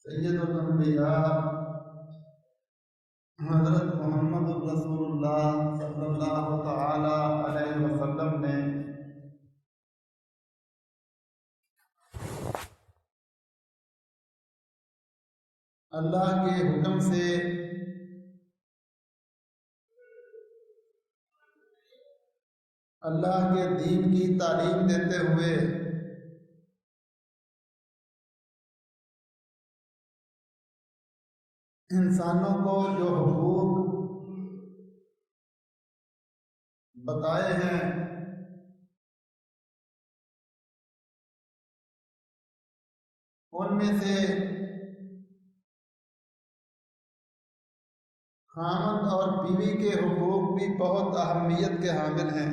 سید الانبیاء حضرت محمد الرسول اللہ صلی اللہ تعالی علیہ وسلم نے اللہ کے حکم سے اللہ کے دین کی تعلیم دیتے ہوئے انسانوں کو جو حقوق بتائے ہیں ان میں سے خاوند اور بیوی کے حقوق بھی بہت اہمیت کے حامل ہیں۔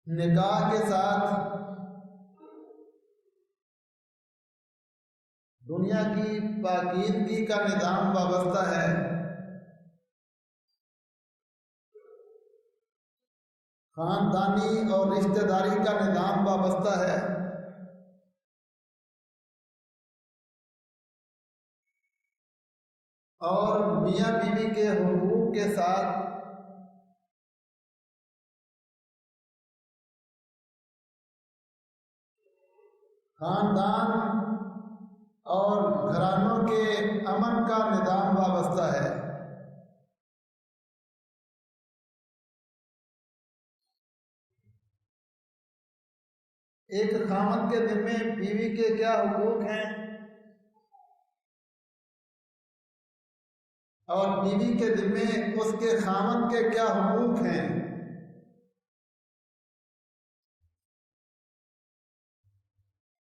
نکاح کے ساتھ دنیا کی پاکیزگی کا نظام وابستہ ہے۔ خاندانی اور رشتہ داری کا نظام وابستہ ہے۔ اور میاں بیوی کے حقوق کے ساتھ خاندان اور گھرانوں کے امن کا نظام وابستہ ہے۔ ایک خاوند کے ذمے بیوی کے کیا حقوق ہیں اور بیوی کے ذمے اس کے خاوند کے کیا حقوق ہیں،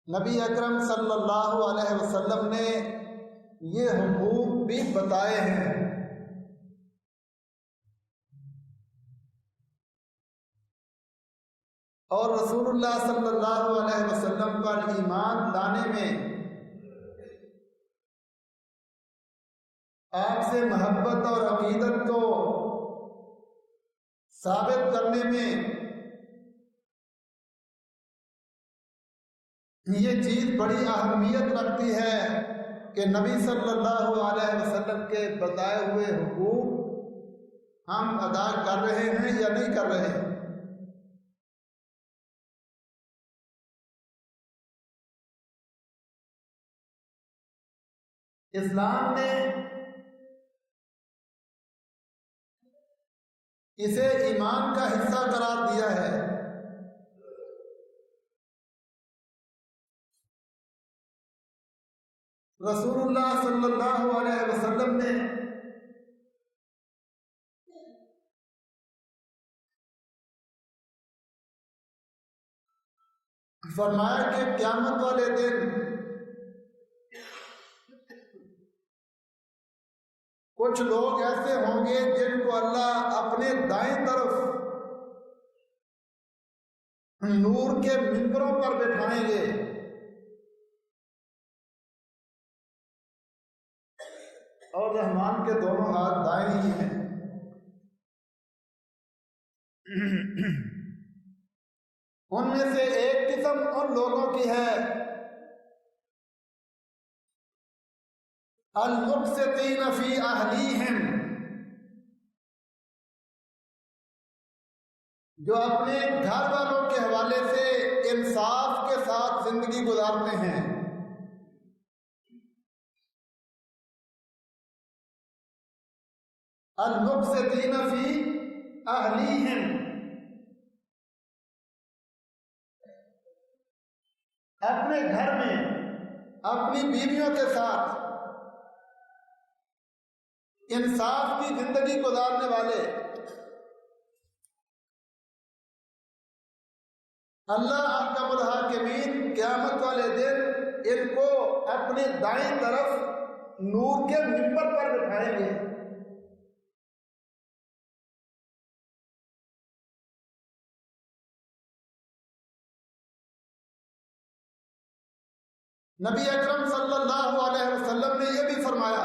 نبی اکرم صلی اللہ علیہ وسلم نے یہ حقوق بھی بتائے ہیں۔ اور رسول اللہ صلی اللہ علیہ وسلم پر ایمان لانے میں، آپ سے محبت اور عقیدت کو ثابت کرنے میں یہ چیز بڑی اہمیت رکھتی ہے کہ نبی صلی اللہ علیہ وسلم کے بتائے ہوئے حقوق ہم ادا کر رہے ہیں یا نہیں کر رہے ہیں۔ اسلام نے اسے ایمان کا حصہ قرار دیا ہے۔ رسول اللہ صلی اللہ علیہ وسلم نے فرمایا کہ قیامت والے دن کچھ لوگ ایسے ہوں گے جن کو اللہ اپنے دائیں طرف نور کے ممبروں پر بٹھائیں گے، اور رحمان کے دونوں ہاتھ دائیں ہی ہیں۔ ان میں سے ایک قسم ان لوگوں کی ہے المقسطین فی اہلیہم، جو اپنے گھر والوں کے حوالے سے انصاف کے ساتھ زندگی گزارتے ہیں۔ المقسطین فی اہلیہم، اپنے گھر میں اپنی بیویوں کے ساتھ انصاف کی زندگی گزارنے والے، اللہ احکم الحاکمین قیامت والے دن ان کو اپنے دائیں طرف نور کے ممبر پر بٹھائیں گے۔ نبی اکرم صلی اللہ علیہ وسلم نے یہ بھی فرمایا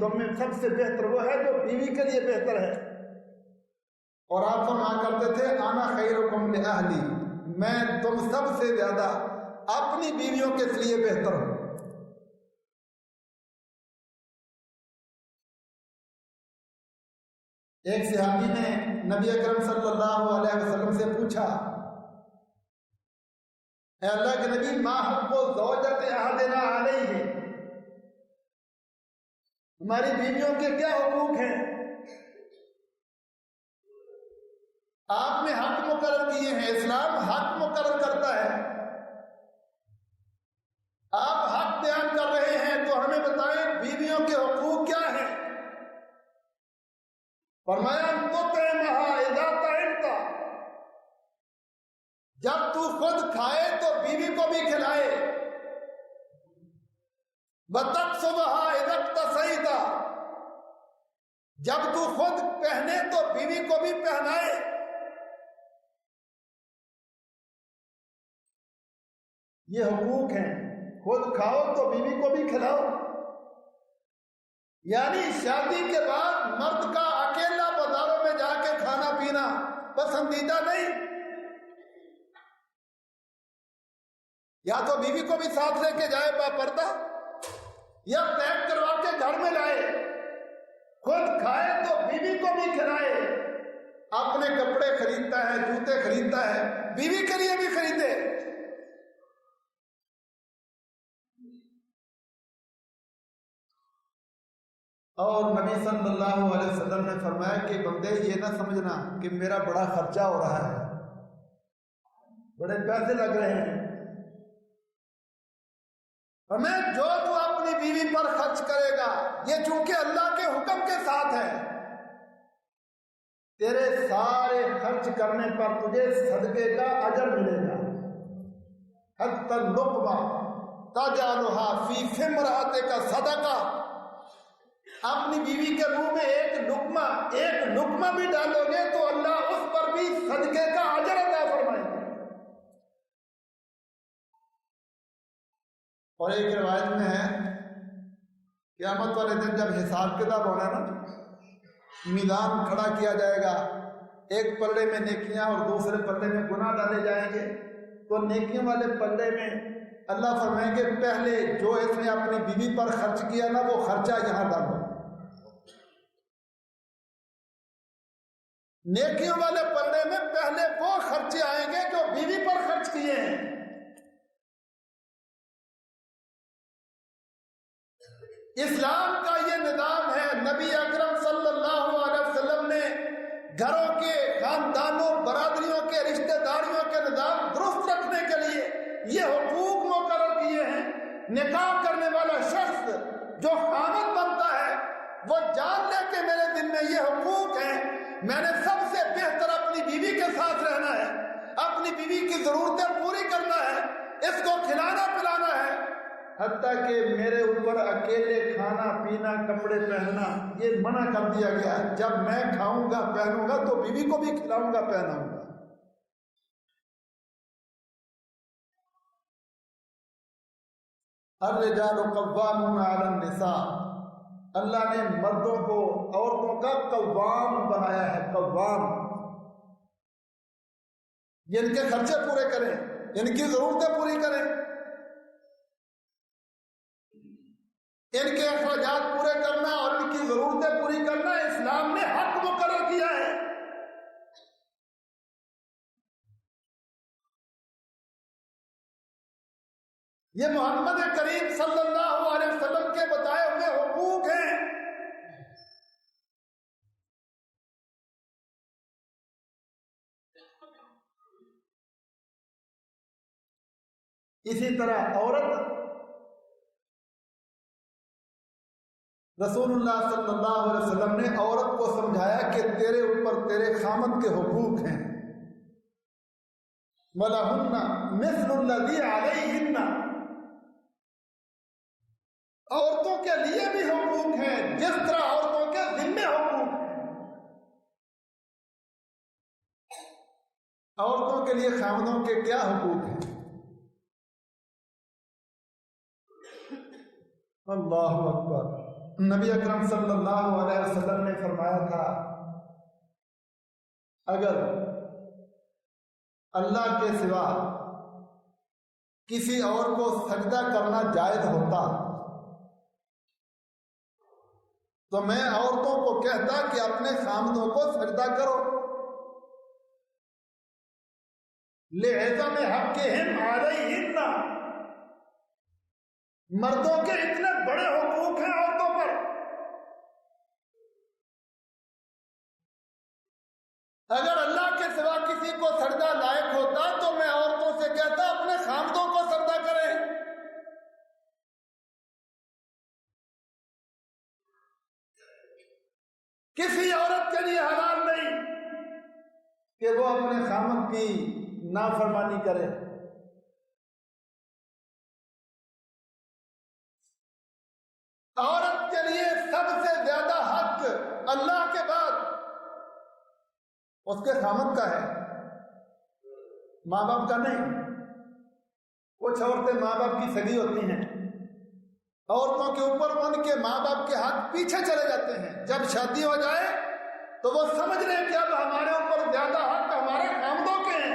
تم میں سب سے بہتر وہ ہے جو بیوی کے لیے بہتر ہے. اور آپ فرمایا کرتے تھے انا خیرکم لاہلی، میں تم سب سے زیادہ اپنی بیویوں کے لیے بہتر ہوں. ایک صحابی نے نبی اکرم صلی اللہ علیہ وسلم سے پوچھا، اے اللہ کے نبی، ما حق زوجت احدنا علیہ، ہماری بیویوں کے کیا حقوق ہیں؟ آپ نے حق مقرر کیے ہیں، اسلام حق مقرر کرتا ہے. آپ حق بیان کر رہے ہیں تو ہمیں بتائیں بیویوں کے حقوق کیا ہیں. فرمایا تطعمها اذا طعمت، جب تو خود کھائے تو بیوی کو بھی کھلائے. وتکسوها اذا اکتسیت، جب تو خود پہنے تو بیوی کو بھی پہنائے. یہ حقوق ہیں. خود کھاؤ تو بیوی کو بھی کھلاؤ. یعنی شادی کے بعد مرد کا اکیلا بازاروں میں جا کے کھانا پینا پسندیدہ نہیں. یا تو بیوی کو بھی ساتھ لے کے جائے با پردہ، یا پیک کروا کے گھر میں لائے. خود کھائے تو بیوی کو بھی کھلائے. اپنے کپڑے خریدتا ہے، جوتے خریدتا ہے، بیوی کے لیے بھی خریدے. اور نبی صلی اللہ علیہ وسلم نے فرمایا کہ بندے یہ نہ سمجھنا کہ میرا بڑا خرچہ ہو رہا ہے، بڑے پیسے لگ رہے ہیں. ہمیں جو تو اپنی بیوی پر خرچ کرے گا، یہ چونکہ اللہ کے حکم کے ساتھ ہے، تیرے سارے خرچ کرنے پر تجھے صدقے کا اجر ملے گا. حتی اللقمہ تجعلها فی فمرأتک صدقہ، اپنی بیوی کے منہ میں ایک لقمہ بھی ڈالو گے تو اللہ اس پر بھی صدقے کا اجر عطا فرمائے گا. اور ایک روایت میں ہے قیامت والے دن جب حساب کتاب ہونا نا، میدان کھڑا کیا جائے گا، ایک پلڑے میں نیکیاں اور دوسرے پلڑے میں گناہ ڈالے جائیں گے. تو نیکیوں والے پلڑے میں اللہ فرمائیں گے پہلے جو اس نے اپنی بیوی پر خرچ کیا نا وہ خرچہ یہاں ڈالو. نیکیوں والے پلڑے میں پہلے وہ خرچے آئیں گے جو بیوی پر خرچ کیے ہیں. اسلام کا یہ نظام ہے. نبی اکرم صلی اللہ علیہ وسلم نے گھروں کے، خاندانوں، برادریوں کے، رشتہ داریوں کے نظام درست رکھنے کے لیے یہ حقوق مقرر کیے ہیں. نکاح کرنے والا شخص جو خامد بنتا ہے وہ جان لے کہ میرے دل میں یہ حقوق ہیں، میں نے سب سے بہتر اپنی بیوی کے ساتھ رہنا ہے، اپنی بیوی کی ضرورتیں پوری کرنا ہے، اس کو کھلانا پلانا ہے. حتیٰ کہ میرے اوپر اکیلے کھانا پینا کپڑے پہننا یہ منع کر دیا گیا. جب میں کھاؤں گا پہنوں گا تو بیوی کو بھی کھلاؤں گا پہناؤں گا. الرجال قوامون علی النساء، اللہ نے مردوں کو عورتوں کا قوام بنایا ہے. قوام، یہ ان کے خرچے پورے کریں، ان کی ضرورتیں پوری کریں، ان کے اخراجات پورے کرنا اور ان کی ضرورتیں پوری کرنا اسلام نے حق مقرر کیا ہے. یہ محمد کریم صلی اللہ علیہ وسلم کے بتائے ہوئے حقوق ہیں. اسی طرح عورت، رسول اللہ صلی اللہ علیہ وسلم نے عورت کو سمجھایا کہ تیرے اوپر تیرے خامد کے حقوق ہیں. وَلَهُنَّ مِثْلُ الَّذِي عَلَيْهِنَّ، عورتوں کے لیے بھی حقوق ہیں جس طرح عورتوں کے ذمے حقوق ہیں. عورتوں کے لیے خامدوں کے کیا حقوق ہیں؟ اللہ اکبر. نبی اکرم صلی اللہ علیہ وسلم نے فرمایا تھا اگر اللہ کے سوا کسی اور کو سجدہ کرنا جائز ہوتا تو میں عورتوں کو کہتا کہ اپنے خامدوں کو سجدہ کرو، لِعِظَمِ حَقِّهِمْ عَلَيْهِنَّ، مردوں کے اتنے بڑے حقوق ہیں عورتوں پر، اگر اللہ کے سوا کسی کو سجدہ لائق ہوتا تو میں عورتوں سے کہتا اپنے خامدوں کو سجدہ کریں۔ کسی عورت کے لیے حلال نہیں کہ وہ اپنے خامد کی نافرمانی کرے۔ عورت کے لیے سب سے زیادہ حق اللہ کے بعد اس کے خامد کا ہے، ماں باپ کا نہیں۔ کچھ عورتیں ماں باپ کی سگی ہوتی ہیں، عورتوں کے اوپر ان کے ماں باپ کے ہاتھ پیچھے چلے جاتے ہیں، جب شادی ہو جائے تو وہ سمجھ رہے ہیں کہ اب ہمارے اوپر زیادہ حق ہمارے خامدوں کے ہیں۔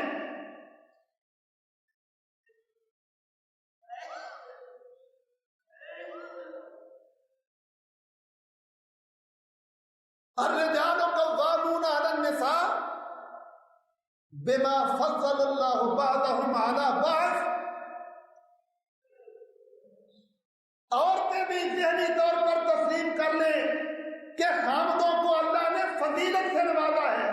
الرجال قوامون علی النساء بما فضل اللہ بعضهم علی بعض، عورتیں بھی ذہنی طور پر تسلیم کر لیں کہ خامدوں کو اللہ نے فضیلت سے نوازا ہے۔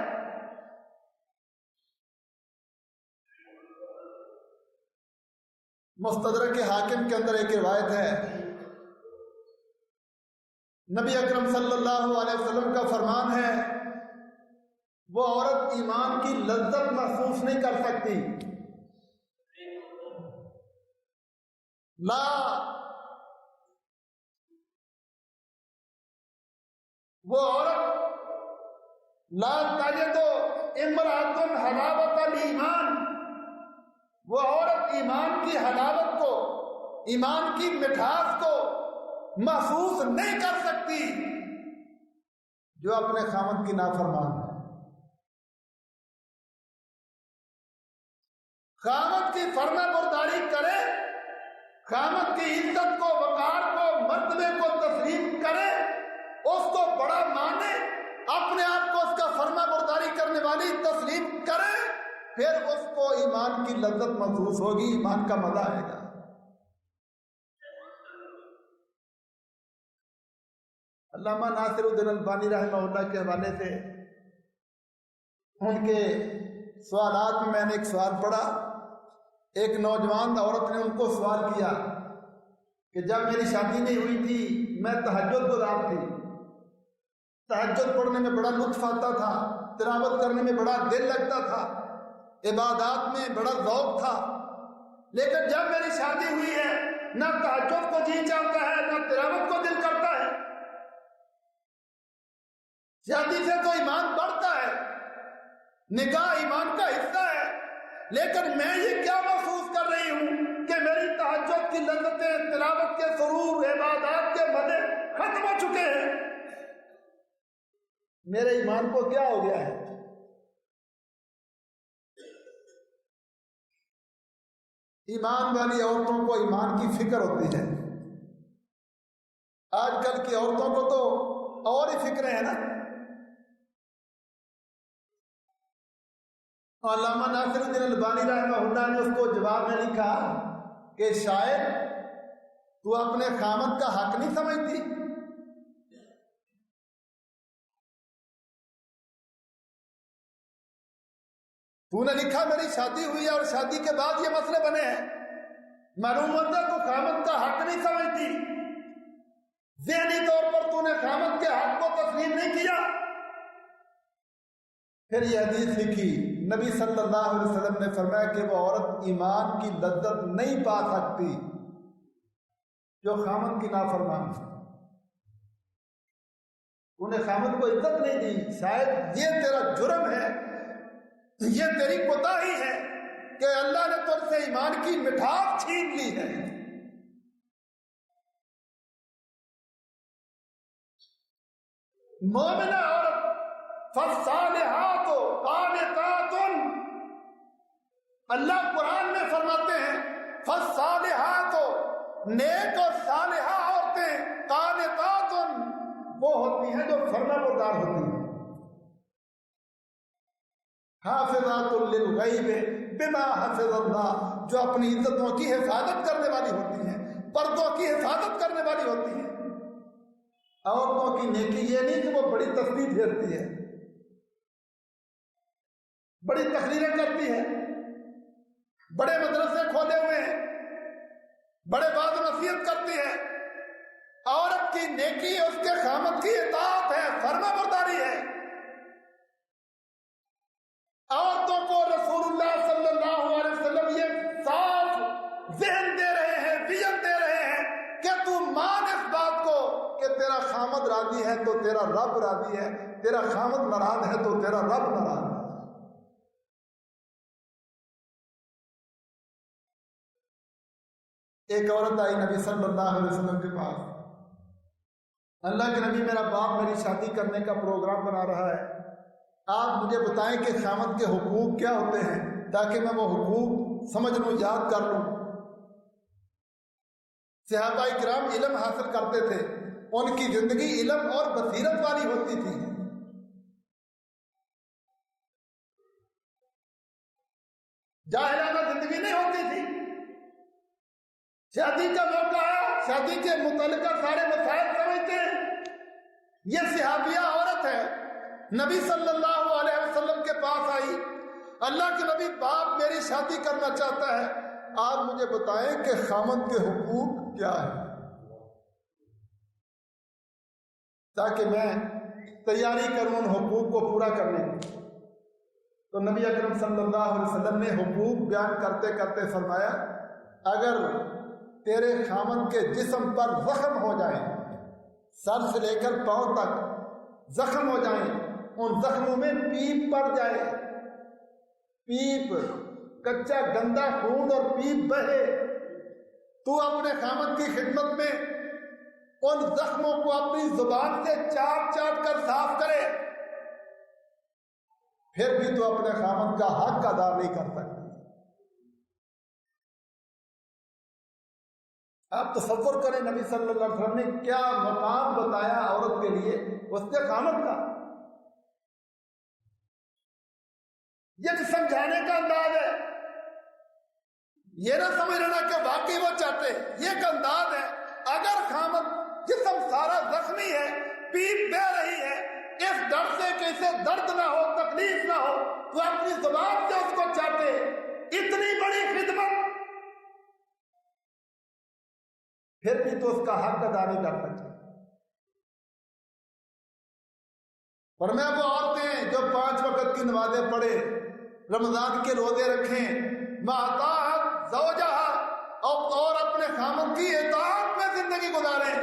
مستدرک حاکم کے اندر ایک روایت ہے، نبی اکرم صلی اللہ علیہ وسلم کا فرمان ہے وہ عورت ایمان کی لذت محسوس نہیں کر سکتی، لا وہ عورت لا تجد امرأۃ حلاوۃ الایمان، وہ عورت ایمان کی حلاوت کو، ایمان کی مٹھاس کو محسوس نہیں کر سکتی جو اپنے خامد کی نافرمان ہے۔ خامد کی فرما برداری کرے، خامد کی عزت کو، وقار کو، مرتبے کو تسلیم کرے، اس کو بڑا مانے، اپنے آپ کو اس کا فرما برداری کرنے والی تسلیم کرے، پھر اس کو ایمان کی لذت محسوس ہوگی، ایمان کا مزہ آئے گا۔ علامہ ناصر الدین البانی رحمہ اللہ کے حوالے سے ان کے سوالات میں نے ایک سوال پڑھا، ایک نوجوان عورت نے ان کو سوال کیا کہ جب میری شادی نہیں ہوئی تھی میں تہجد گزار تھی، تہجد پڑھنے میں بڑا لطف آتا تھا، تلاوت کرنے میں بڑا دل لگتا تھا، عبادات میں بڑا ذوق تھا، لیکن جب میری شادی ہوئی ہے نہ تہجد کو جی چاہتا ہے نہ تلاوت کو دل کرتا ہے۔ شادی سے تو ایمان بڑھتا ہے، نکاح ایمان کا حصہ ہے، لیکن میں یہ کیا محسوس کر رہی ہوں کہ میری تہجد کی لذتیں، تلاوت کے سرور، عبادات کے مزے ختم ہو چکے ہیں، میرے ایمان کو کیا ہو گیا ہے؟ ایمان والی عورتوں کو ایمان کی فکر ہوتی ہے، آج کل کی عورتوں کو تو اور ہی فکریں ہیں نا۔ علامہ ناصر الدین البانی رحمہ اللہ نے اس کو جواب میں لکھا کہ شاید تو اپنے خامد کا حق نہیں سمجھتی، تو نے لکھا میری شادی ہوئی ہے اور شادی کے بعد یہ مسئلے بنے ہیں، معلوم ہوتا ہے تو خامد کا حق نہیں سمجھتی، ذہنی طور پر تو نے خامد کے حق کو تسلیم نہیں کیا۔ پھر یہ حدیث لکھی، نبی صلی اللہ علیہ وسلم نے فرمایا کہ وہ عورت ایمان کی لذت نہیں پا سکتی جو خامد کی نافرمان ہے۔ انہیں خامد کو عزت نہیں دی، شاید یہ تیرا جرم ہے، یہ تیری کوتاہی ہے کہ اللہ نے تجھ سے ایمان کی مٹھاس چھین لی ہے۔ مومنہ عورت فالصالحات قانتات، اللہ قرآن میں فرماتے ہیں فالصالحات، نیک اور صالحہ عورتیں، قانتات وہ ہوتی ہیں جو فرما بردار ہوتی ہیں، حافظات للغیب بما حفظ اللہ، جو اپنی عزتوں کی حفاظت کرنے والی ہوتی ہیں، پردوں کی حفاظت کرنے والی ہوتی ہیں۔ عورتوں کی نیکی یہ نہیں کہ وہ بڑی تسبیح پھیرتی ہے، بڑی تقریریں کرتی ہے، بڑے مدرسے کھولے ہوئے ہیں، بڑے وعظ نصیحت کرتی ہے۔ عورت کی نیکی اس کے خامد کی اطاعت ہے، فرما برداری ہے۔ عورتوں کو رسول اللہ صلی اللہ علیہ وسلم یہ صاف ذہن دے رہے ہیں، ویژن دے رہے ہیں کہ تو مان اس بات کو کہ تیرا خامد راضی ہے تو تیرا رب راضی ہے، تیرا خامد ناراض ہے تو تیرا رب ناراض ہے۔ ایک عورت آئی نبی صلی اللہ علیہ وسلم کے پاس، اللہ کے نبی میرا باپ میری شادی کرنے کا پروگرام بنا رہا ہے، آپ مجھے بتائیں کہ خامد کے حقوق کیا ہوتے ہیں تاکہ میں وہ حقوق سمجھ لوں، یاد کر لوں۔ صحابہ کرام علم حاصل کرتے تھے، ان کی زندگی علم اور بصیرت والی ہوتی تھی۔ جاہلانہ زندگی نہیں ہوتی تھی۔ شادی کا موقع ہے، شادی کے متعلقہ سارے مسائل سمجھتے ہیں۔ یہ صحابیہ عورت ہے، نبی صلی اللہ علیہ وسلم کے پاس آئی، اللہ کے نبی باپ میری شادی کرنا چاہتا ہے، آپ مجھے بتائیں کہ خامد کے حقوق کیا ہیں تاکہ میں تیاری کروں ان حقوق کو پورا کرنے کی۔ تو نبی اکرم صلی اللہ علیہ وسلم نے حقوق بیان کرتے کرتے فرمایا، اگر تیرے خامد کے جسم پر زخم ہو جائیں، سر سے لے کر پاؤں تک زخم ہو جائیں، ان زخموں میں پیپ پڑ جائے، پیپ کچا گندا خون اور پیپ بہے، تو اپنے خامد کی خدمت میں ان زخموں کو اپنی زبان سے چاٹ چاٹ کر صاف کرے، پھر بھی تو اپنے خامد کا حق ادا نہیں کر سکتے۔ آپ تصور کریں نبی صلی اللہ علیہ وسلم نے کیا مقام بتایا عورت کے لیے اس کے خامد کا۔ یہ سمجھانے کا انداز ہے، یہ نہ سمجھ لینا کہ واقعی وہ چاہتے ہیں، یہ ایک انداز ہے۔ اگر خامد جسم سارا زخمی ہے، پیپ بہ رہی ہے، اس ڈر سے کہ اسے درد نہ ہو، تکلیف نہ ہو، تو اپنی زبان سے اس کو چاہتے، اتنی بڑی خدمت، پھر بھی تو اس کا حق ادا نہیں کر سکتے۔ اور میں وہ عورتیں جو 5 وقت کی نمازیں پڑھے، رمضان کے روزے رکھیں، ماطاعت زوجہا، اور اپنے خامد کی اطاعت میں زندگی گزاریں،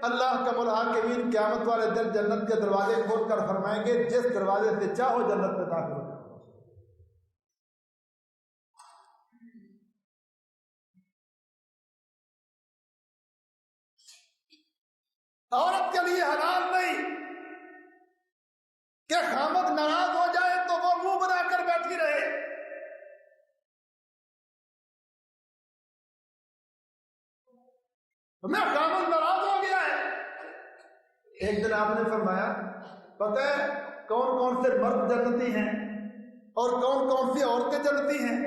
اللہ کا الحاکمین قیامت والے دن جنت کے دروازے کھول کر فرمائیں گے جس دروازے سے چاہو جنت میں داخل ہو۔ عورت کے لیے حلال نہیں کہ خامد ناراض ہو جائے تو وہ منہ بنا کر بیٹھی رہے۔ میں خامد ناراض ہو گیا ہے۔ ایک دن آپ نے فرمایا، پتہ ہے کون کون سے مرد جنتی ہیں اور کون کون سی عورتیں جنتی ہیں؟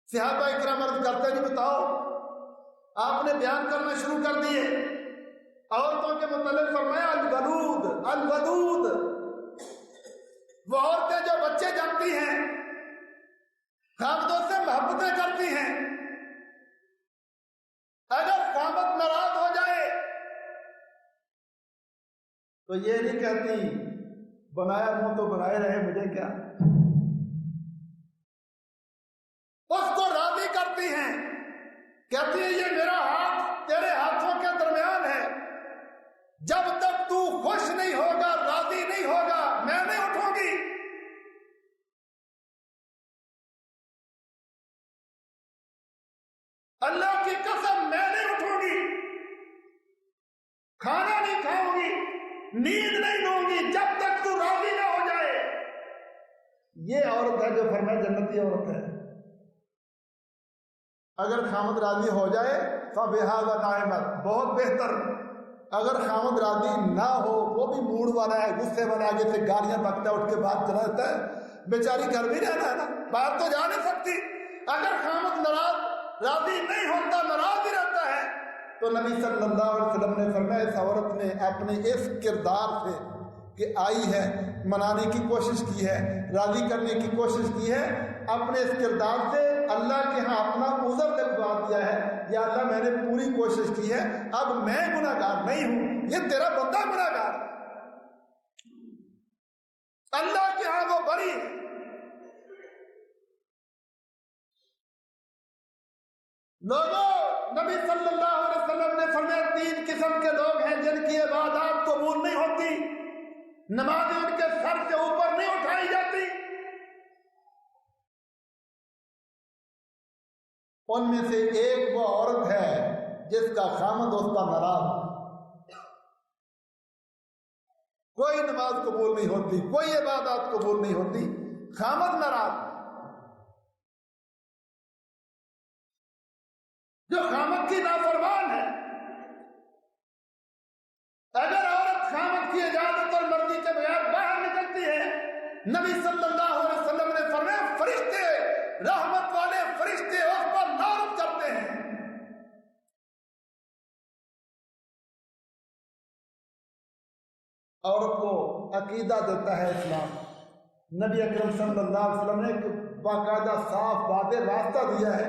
صحابہ اکرام عرض کرتے ہیں، بتاؤ۔ آپ نے بیان کرنا شروع کر دیے۔ عورتوں کے متعلق فرمایا الودود، الودود، وہ عورتیں جو بچے جنتی ہیں، خامدوں سے محبتیں کرتی ہیں۔ اگر خامد ناراض ہو جائے تو یہ نہیں کہتی بنایا منہ تو بنائے رہے، مجھے کیا، اس کو راضی کرتی ہیں، کہتی ہے یہ میرا ہاتھ تیرے ہاتھوں کے درمیان ہے، جب تک تو خوش نہیں ہوگا، راضی نہیں ہوگا، میں نہیں اٹھوں گی۔ اللہ کی قسم میں نہیں اٹھوں گی، کھانا نہیں کھاؤں نیند نہیں لوں گی جب تک تو راضی نہ ہو جائے. یہ عورت ہے جو فرمایا جنتی عورت ہے. اگر خامد راضی ہو جائے فَبِهَذَا نَعِمَتْ، بہت بہتر. اگر خامد راضی نہ ہو، وہ بھی موڈ والا ہے، غصے والا، آگے سے گالیاں بکتا ہے، اٹھ کے بات چلا جاتا ہے، بیچاری گھر بھی رہنا ہے نا، باہر تو جا نہیں سکتی. اگر خامد ناراض راضی نہیں ہوتا، ناراض ہی رہتا ہے، تو نبی صلی اللہ علیہ وسلم نے فرمایا اس عورت نے اپنے اس کردار سے کہ آئی ہے، منانے کی کوشش کی ہے، راضی کرنے کی کوشش کی ہے، اپنے اس کردار سے اللہ کے ہاں اپنا عذر لکھوا دیا ہے. یا اللہ میں نے پوری کوشش کی ہے، اب میں گناہ گار نہیں ہوں، یہ تیرا بندہ گناہ گار ہے. اللہ کے ہاں وہ بری ہے. لوگوں، نبی صلی اللہ علیہ وسلم نے فرمایا 3 قسم کے لوگ ہیں جن کی عبادات قبول نہیں ہوتی، نمازیں ان کے سر سے اوپر نہیں اٹھائی جاتی. ان میں سے ایک وہ عورت ہے جس کا خامد اس کا ناراض. کوئی نماز قبول نہیں ہوتی، کوئی عبادات قبول نہیں ہوتی، خامد ناراض. جو خامد کی نافرمان ہے. اگر عورت خامد کی اجازت اور مرضی کے بغیر باہر نکلتی ہے، نبی صلی اللہ علیہ وسلم نے فرمایا فرشتے، رحمت والے فرشتے اس پر لعنت کرتے ہیں. عورت کو عقیدہ دیتا ہے اسلام. نبی اکرم صلی اللہ علیہ وسلم نے ایک باقاعدہ صاف واضح راستہ دیا ہے،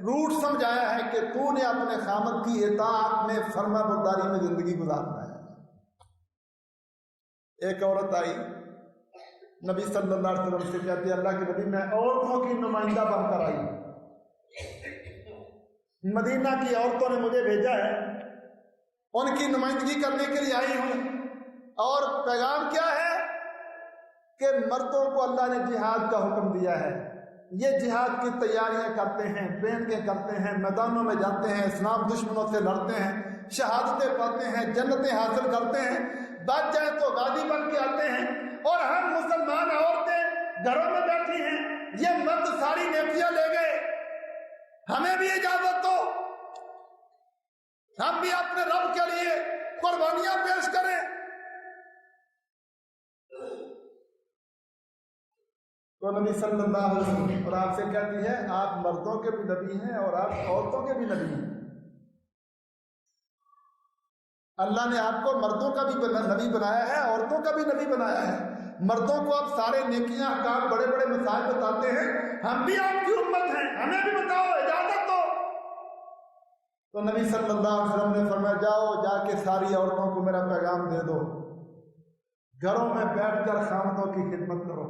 روٹ سمجھایا ہے کہ تو نے اپنے خامد کی اطاعت میں، فرما برداری میں زندگی گزارنا ہے. ایک عورت آئی نبی صلی اللہ علیہ وسلم سے کہتی ہے اللہ کے نبی میں عورتوں کی نمائندہ بن کر آئی، مدینہ کی عورتوں نے مجھے بھیجا ہے، ان کی نمائندگی کرنے کے لیے آئی ہوں. اور پیغام کیا ہے کہ مردوں کو اللہ نے جہاد کا حکم دیا ہے، یہ جہاد کی تیاریاں کرتے ہیں، ٹریننگیں کرتے ہیں، میدانوں میں جاتے ہیں، اسلام دشمنوں سے لڑتے ہیں، شہادتیں پاتے ہیں، جنتیں حاصل کرتے ہیں، بچ جائیں تو غازی بن کے آتے ہیں. اور ہم مسلمان عورتیں گھروں میں بیٹھی ہیں، یہ مرد ساری نیکیاں لے گئے، ہمیں بھی اجازت دو، ہم بھی اپنے رب کے لیے قربانیاں پیش کریں. تو نبی صلی اللہ علیہ وسلم اور آپ سے کہتی ہے آپ مردوں کے بھی نبی ہیں اور آپ عورتوں کے بھی نبی ہیں. اللہ نے آپ کو مردوں کا بھی نبی بنایا ہے، عورتوں کا بھی نبی بنایا ہے. مردوں کو آپ سارے نیکیاں، احکام، بڑے بڑے مسائل بتاتے ہیں، ہم بھی آپ کی امت ہیں، ہمیں بھی بتاؤ، اجازت دو. تو نبی صلی اللہ علیہ وسلم نے فرمایا جاؤ جا کے ساری عورتوں کو میرا پیغام دے دو، گھروں میں بیٹھ کر خامدوں کی خدمت کرو،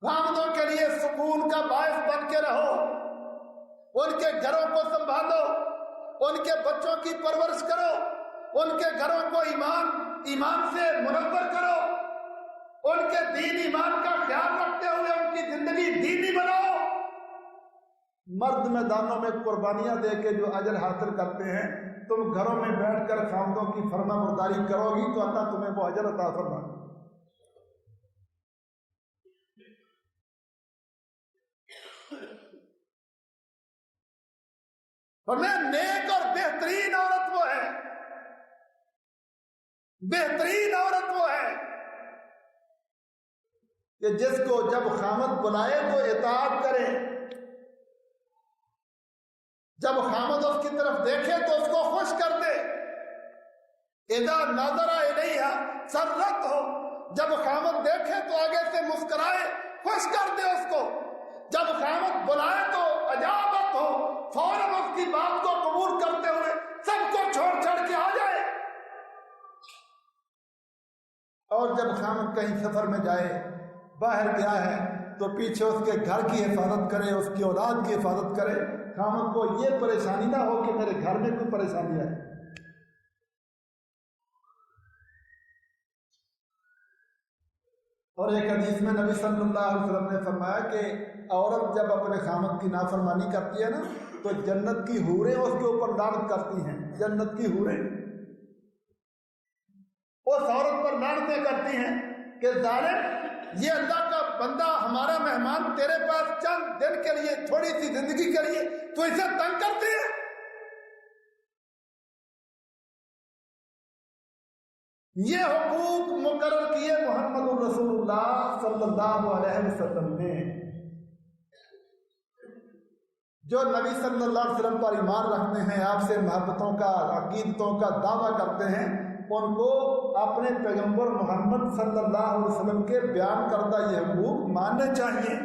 خامدوں کے لیے سکون کا باعث بن کے رہو، ان کے گھروں کو سنبھالو، ان کے بچوں کی پرورش کرو، ان کے گھروں کو ایمان سے منور کرو، ان کے دین ایمان کا خیال رکھتے ہوئے ان کی زندگی دینی بناؤ. مرد میدانوں میں قربانیاں دے کے جو اجر حاصل کرتے ہیں، تم گھروں میں بیٹھ کر خامدوں کی فرما برداری کرو گی تو اللہ تمہیں وہ اجر عطا فرمائے. اور میں نیک اور بہترین عورت وہ ہے، بہترین عورت وہ ہے کہ جس کو جب خامد بلائے تو اطاعت کرے، جب خامد اس کی طرف دیکھے تو اس کو خوش کر دے. اذا نظر الیہا سرت ہو، جب خامد دیکھے تو آگے سے مسکرائے، خوش کر دے اس کو. جب خامد بلائے تو اجابت ہو، فوراً اس کی بات کو قبول کرتے ہوئے سب کو چھوڑ چھاڑ کے آ جائے. اور جب خامد کہیں سفر میں جائے، باہر گیا ہے تو پیچھے اس کے گھر کی حفاظت کرے، اس کی اولاد کی حفاظت کرے. خامد کو یہ پریشانی نہ ہو کہ میرے گھر میں کوئی پریشانی ہے. اور ایک حدیث میں نبی صلی اللہ علیہ وسلم نے فرمایا کہ عورت جب اپنے خامد کی نافرمانی کرتی ہے نا تو جنت کی حوریں اس کے اوپر لعنت کرتی ہیں. جنت کی حوریں اس عورت پر لعنتیں کرتی ہیں کہ ظالم، یہ اللہ کا بندہ ہمارا مہمان تیرے پاس چند دن کے لیے، تھوڑی سی زندگی کے لیے، تو اسے تنگ کرتی ہے. یہ حقوق مقرر کیے محمد الرسول اللہ صلی اللہ علیہ وسلم نے. جو نبی صلی اللہ علیہ وسلم پر ایمان رکھتے ہیں، آپ سے محبتوں کا، عقیدتوں کا دعویٰ کرتے ہیں، ان کو اپنے پیغمبر محمد صلی اللہ علیہ وسلم کے بیان کردہ یہ حقوق ماننے چاہیے.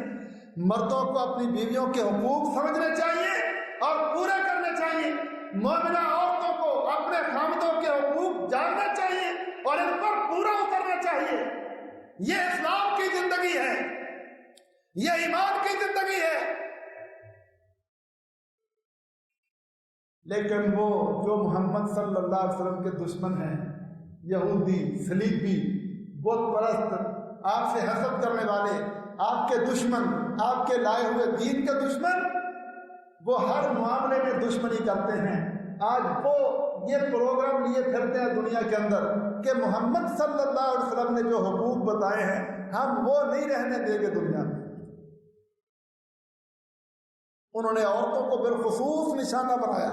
مردوں کو اپنی بیویوں کے حقوق سمجھنے چاہیے اور پورے کرنے چاہیے. مومنہ عورتوں کو اپنے خامدوں کے حقوق جاننا چاہیے اور ان پر پورا اترنا چاہیے. یہ اسلام کی زندگی ہے، یہ ایمان کی زندگی ہے. لیکن وہ جو محمد صلی اللہ علیہ وسلم کے دشمن ہیں، یہودی، صلیبی، بت پرست، آپ سے حسد کرنے والے، آپ کے دشمن، آپ کے لائے ہوئے دین کے دشمن، وہ ہر معاملے میں دشمنی کرتے ہیں. آج وہ یہ پروگرام لیے پھرتے ہیں دنیا کے اندر کہ محمد صلی اللہ علیہ وسلم نے جو حقوق بتائے ہیں ہم وہ نہیں رہنے دیں گے دنیا میں. انہوں نے عورتوں کو بالخصوص نشانہ بنایا،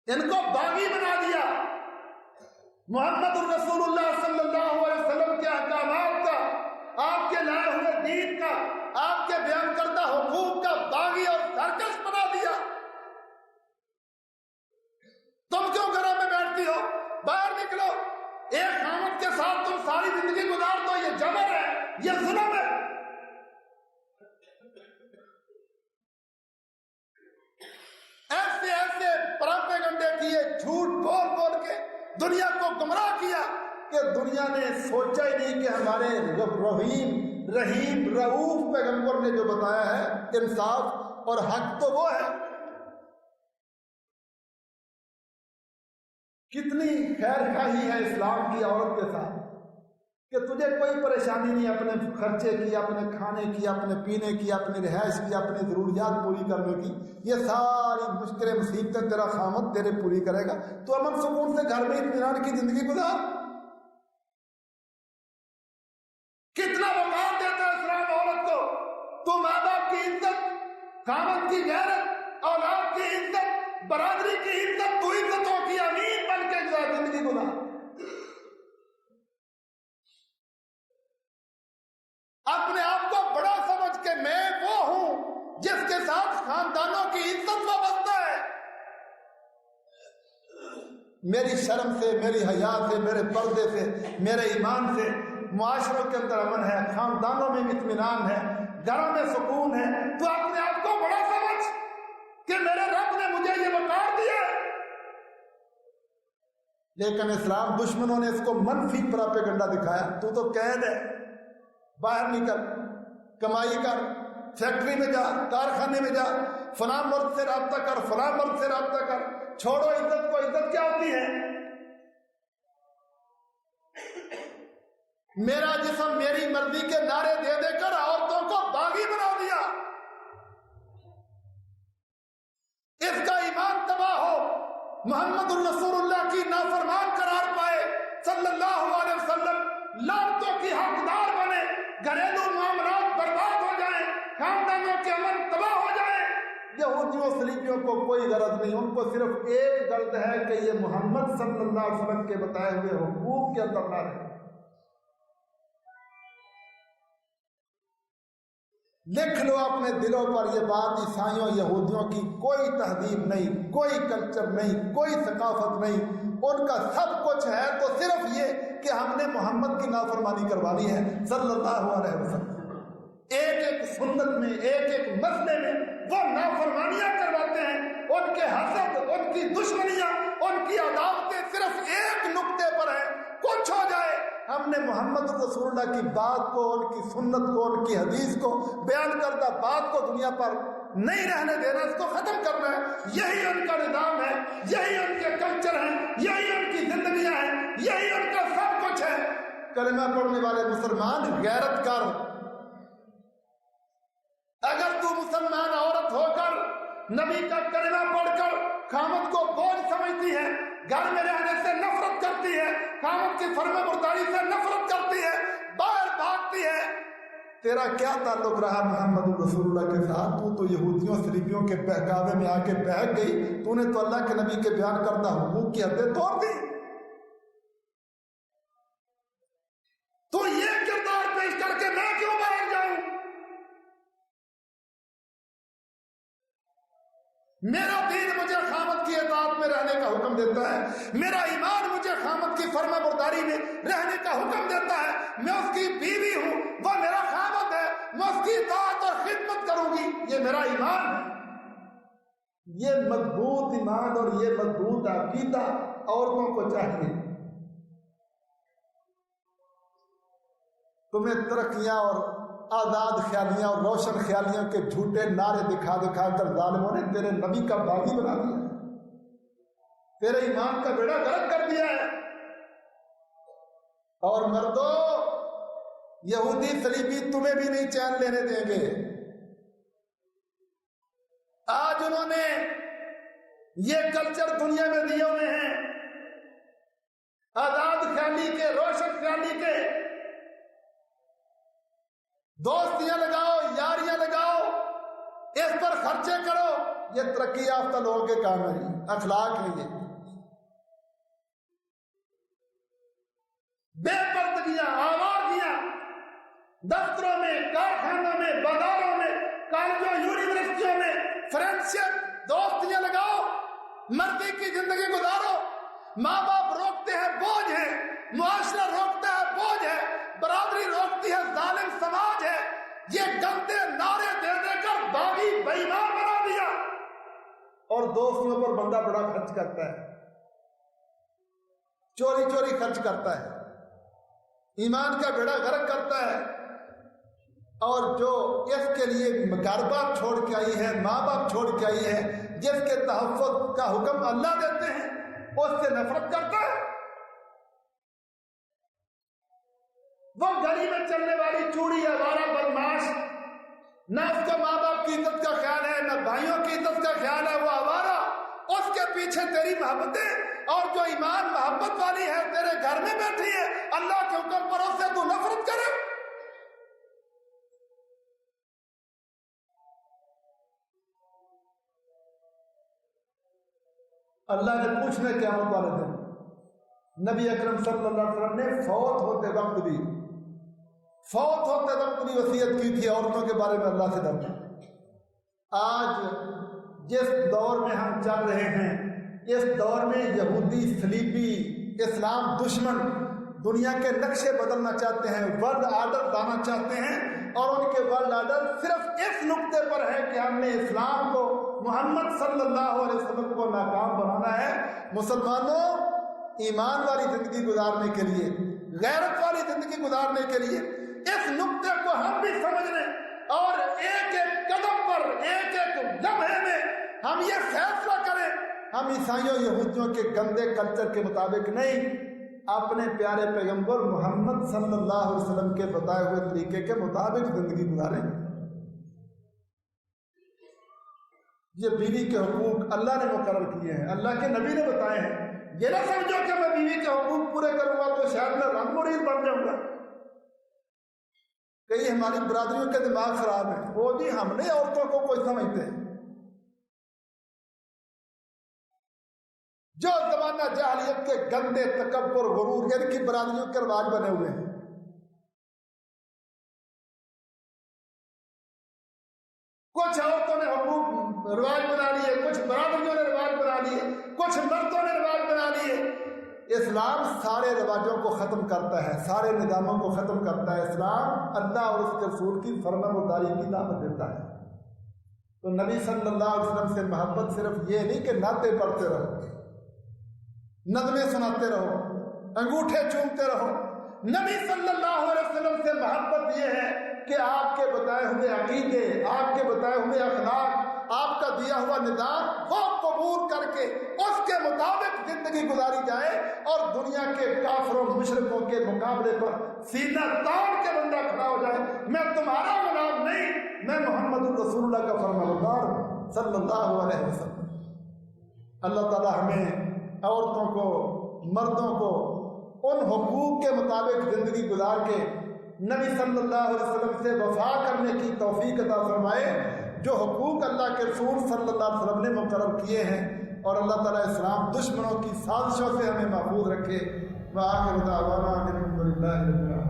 ان کو باغی بنا دیا. محمد الرسول اللہ صلی اللہ علیہ وسلم کے احکامات کا، آپ کے لائے ہوئے دین کا، آپ کے بیان کردہ حقوق کا باغی اور سرکش بنا دیا. تم کیوں گھروں میں بیٹھتی ہو؟ باہر نکلو. ایک خامد کے ساتھ تم ساری زندگی گزار دو، یہ جبر ہے، یہ ظلم ہے. ایسے ایسے پراپیگنڈے کیے، جھوٹ بول بول کے دنیا کو گمراہ کیا کہ دنیا نے سوچا ہی نہیں کہ ہمارے رحیم رؤوف پیغمبر نے جو بتایا ہے انصاف اور حق تو وہ ہے. کتنی خیر خواہی ہے اسلام کی عورت کے ساتھ کہ تجھے کوئی پریشانی نہیں اپنے خرچے کی، اپنے کھانے کی، اپنے پینے کی، اپنی رہائش کی، اپنی ضروریات پوری کرنے کی. یہ ساری مشکلیں مصیبتیں تیرا خامد تیرے پوری کرے گا. تو امن سکون سے گھر میں اطمینان کی زندگی گزار. کتنا وقار دیتا ہے اسلام عورت کو. تو ماں باپ کی عزت، خامد کی غیرت، اولاد کی عزت، برادری کی عزت، تو عزتوں کی امین بن کے زندگی گزار. اپنے آپ کو بڑا سمجھ کے میں وہ ہوں جس کے ساتھ خاندانوں کی عزت وابستہ ہے. میری شرم سے، میری حیا سے، میرے پردے سے، میرے ایمان سے معاشروں کے اندر امن ہے، خاندانوں میں اطمینان ہے، گھروں میں سکون ہے. تو اپنے آپ کو بڑا سمجھ کہ میرے رب نے مجھے یہ وقار دیا. لیکن اسلام دشمنوں نے اس کو منفی پراپیگنڈا دکھایا. تو قید ہے، باہر نکل، کمائی کر، فیکٹری میں جا، کارخانے میں جا، فلاں مرد سے رابطہ کر، فلاں مرد سے رابطہ کر. چھوڑو عزت کو. عزت کیا ہوتی ہے؟ میرا جسم میری مرضی کے نعرے دے دے کر عورتوں کو باغی بنا دیا. اس کا ایمان تباہ ہو، محمد الرسول اللہ کی نافرمان قرار پائے صلی اللہ علیہ وسلم، لعنتوں کی حقدار بنے، گھریلو معاملات برباد ہو جائیں، خاندانوں کے امن تباہ ہو جائے. یہودیوں صلیبیوں کو کوئی غرض نہیں، ان کو صرف ایک غرض ہے کہ یہ محمد صلی اللہ علیہ وسلم کے بتائے ہوئے حقوق کے اندر نہ رہے. لکھ لو اپنے دلوں پر یہ بات، عیسائیوں یہودیوں کی کوئی تہذیب نہیں، کوئی کلچر نہیں، کوئی ثقافت نہیں. ان کا سب کچھ ہے تو صرف یہ کہ ہم نے محمد کی نافرمانی کروانی ہے صلی اللہ علیہ وسلم. ایک ایک سنت میں، ایک ایک مسئلے میں وہ نافرمانیاں کرواتے ہیں. ان کے حسد، ان کی دشمنیاں، ان کی عداوتیں صرف ایک نقطے پر ہیں. کچھ ہو جائے، ہم نے محمد رسول اللہ کی بات کو، ان کی سنت کو، ان کی حدیث کو، بیان کردہ بات کو دنیا پر نہیں رہنے دینا، اس کو ختم کرنا ہے. یہی ان کا نظام ہے، یہی ان کے کلچر ہیں، یہی ان کی زندگیاں ہیں، یہی ان کا سب کچھ ہے. کلمہ پڑھنے والے مسلمان غیرت کر، اگر تو مسلمان عورت ہو کر نبی کا کلمہ پڑھ کر خامد کو بوجھ سمجھتی ہے، گھر میں رہنے سے نفرت کرتی ہے، خامد کی فرما برداری سے نفرت کرتی ہے، باہر بھاگتی ہے، تیرا کیا تعلق رہا محمد رسول اللہ کے ساتھ؟ تو یہودیوں صلیبیوں کے بہکاوے میں آ کے بہک گئی، تو نے تو اللہ کے نبی کے بیان کردہ حقوق کی حدیں توڑ دی۔ تو یہ کردار پیش کر کے میں کیوں باہر جاؤں؟ میرا دین مجھے خامد کی اطاعت میں رہنے کا حکم دیتا ہے، میرا ایمان مجھے خامد کی فرما برداری میں رہنے کا حکم دیتا ہے، میں اس کی بیوی ہوں، وہ میرا خامد ہے، میں اس کی اطاعت اور خدمت کروں گی، یہ میرا ایمان ہے۔ یہ مضبوط ایمان اور یہ مضبوط عقیدہ عورتوں کو چاہیے۔ تمہیں ترقیاں اور آزاد خیالیاں اور روشن خیالیوں کے جھوٹے نعرے دکھا دکھا کر ظالموں نے تیرے نبی کا باغی بنا دیا ہے، تیرے ایمان کا بیڑا غرق کر دیا ہے۔ اور مردو، یہودی صلیبی تمہیں بھی نہیں چین لینے دیں گے۔ آج انہوں نے یہ کلچر دنیا میں دیے ہوئے ہیں، آزاد خیالی کے، روشن خیالی کے، دوستیاں لگاؤ، یاریاں لگاؤ، اس پر خرچے کرو، یہ ترقی یافتہ لوگوں کے کام ہے، اخلاق نہیں ہے۔ بے پردگیاں، آوارگیاں دفتروں میں، کارخانوں میں، بازاروں میں، کالجوں، یونیورسٹیوں میں، فرینڈشپ، دوستیاں لگاؤ، مردی کی زندگی گزارو۔ ماں باپ روکتے ہیں، بوجھ ہے، معاشرہ روکتا ہے، بوجھ ہے، برادری روکتی ہے، ظالم سماج ہے، یہ گندے نعرے دے دے کر باغی بے ایمان بنا دیا۔ اور دوستیوں پر بندہ بڑا خرچ کرتا ہے، چوری چوری خرچ کرتا ہے، ایمان کا بیڑا غرق کرتا ہے۔ اور جو اس کے لیے گھر بار چھوڑ کے آئی ہے، ماں باپ چھوڑ کے آئی ہے، جس کے تحفظ کا حکم اللہ دیتے ہیں، اس سے نفرت کرتا ہے۔ وہ گلی میں چلنے والی چوڑی آوارہ بدماش، نہ اس کو ماں باپ کی عزت کا خیال ہے، نہ بھائیوں کی عزت کا خیال ہے، وہ آوارہ، اس کے پیچھے تیری محبتیں، اور جو ایمان محبت والی ہے تیرے گھر میں بیٹھی ہے، اللہ کے حکم پر اس سے تو نفرت کرے۔ اللہ نے پوچھنے قیامت والے دن نبی اکرم صلی اللہ علیہ وسلم نے فوت ہوتے وقت بھی وصیت کی تھی عورتوں کے بارے میں اللہ سے ڈرنا۔ آج جس دور میں ہم چل رہے ہیں، اس دور میں یہودی صلیبی اسلام دشمن دنیا کے نقشے بدلنا چاہتے ہیں، ورلڈ آرڈر لانا چاہتے ہیں، اور ان کے ورلڈ آرڈر صرف اس نقطے پر ہے کہ ہم نے اسلام کو، محمد صلی اللہ علیہ وسلم کو ناکام بنانا ہے۔ مسلمانوں، ایمان والی زندگی گزارنے کے لیے، غیرت والی زندگی گزارنے کے لیے اس نقطے کو ہم بھی سمجھ لیں، اور ایک ایک قدم پر، ایک ایک لمحے میں ہم یہ فیصلہ کریں، ہم عیسائیوں یہودیوں کے گندے کلچر کے مطابق نہیں، اپنے پیارے پیغمبر محمد صلی اللہ علیہ وسلم کے بتائے ہوئے طریقے کے مطابق زندگی گزاریں۔ یہ بیوی کے حقوق اللہ نے مقرر کیے ہیں، اللہ کے نبی نے بتائے ہیں۔ یہ نہ سمجھو کہ میں بیوی کے حقوق پورے کروں گا تو شاید میں رنگ مریض بن جاؤں گا۔ کئی ہماری برادریوں کے دماغ خراب ہیں، وہ بھی ہم نے عورتوں کو کوئی سمجھتے ہیں۔ جو زمانہ جاہلیت کے گندے تکبر، غرور، ان کی برادریوں کے رواج بنے ہوئے ہیں۔ کچھ عورتوں نے حقوق رواج بنا لیے، کچھ برادریوں نے رواج بنا لیے، کچھ مردوں نے رواج بنا لیے۔ اسلام سارے رواجوں کو ختم کرتا ہے، سارے نظاموں کو ختم کرتا ہے۔ اسلام اللہ اور اس کے رسول کی فرما برداری کی دعوت دیتا ہے۔ تو نبی صلی اللہ علیہ وسلم سے محبت صرف یہ نہیں کہ نعتیں پڑھتے رہو، نظمیں سناتے رہو، انگوٹھے چومتے رہو۔ نبی صلی اللہ علیہ وسلم سے محبت یہ ہے کہ آپ کے بتائے ہوئے عقیدے، آپ کے بتائے ہوئے اخلاق، آپ کا دیا ہوا نظام وہ قبول کر کے اس کے مطابق زندگی گزاری جائے، اور دنیا کے کافروں مشرکوں کے مقابلے پر سینہ تاڑ کے بندہ کھڑا ہو جائے، میں تمہارا غلام نہیں، میں محمد الرسول اللہ کا فرمانبردار ہوں صلی اللہ علیہ وسلم۔ اللہ تعالیٰ ہمیں عورتوں کو، مردوں کو ان حقوق کے مطابق زندگی گزار کے نبی صلی اللہ علیہ وسلم سے وفا کرنے کی توفیق عطا فرمائے، جو حقوق اللہ کے رسول صلی اللہ علیہ وسلم نے مقرر کیے ہیں، اور اللہ تعالیٰ اسلام دشمنوں کی سازشوں سے ہمیں محفوظ رکھے۔ وآخر دعوانا الحمد للہ رب العالمین۔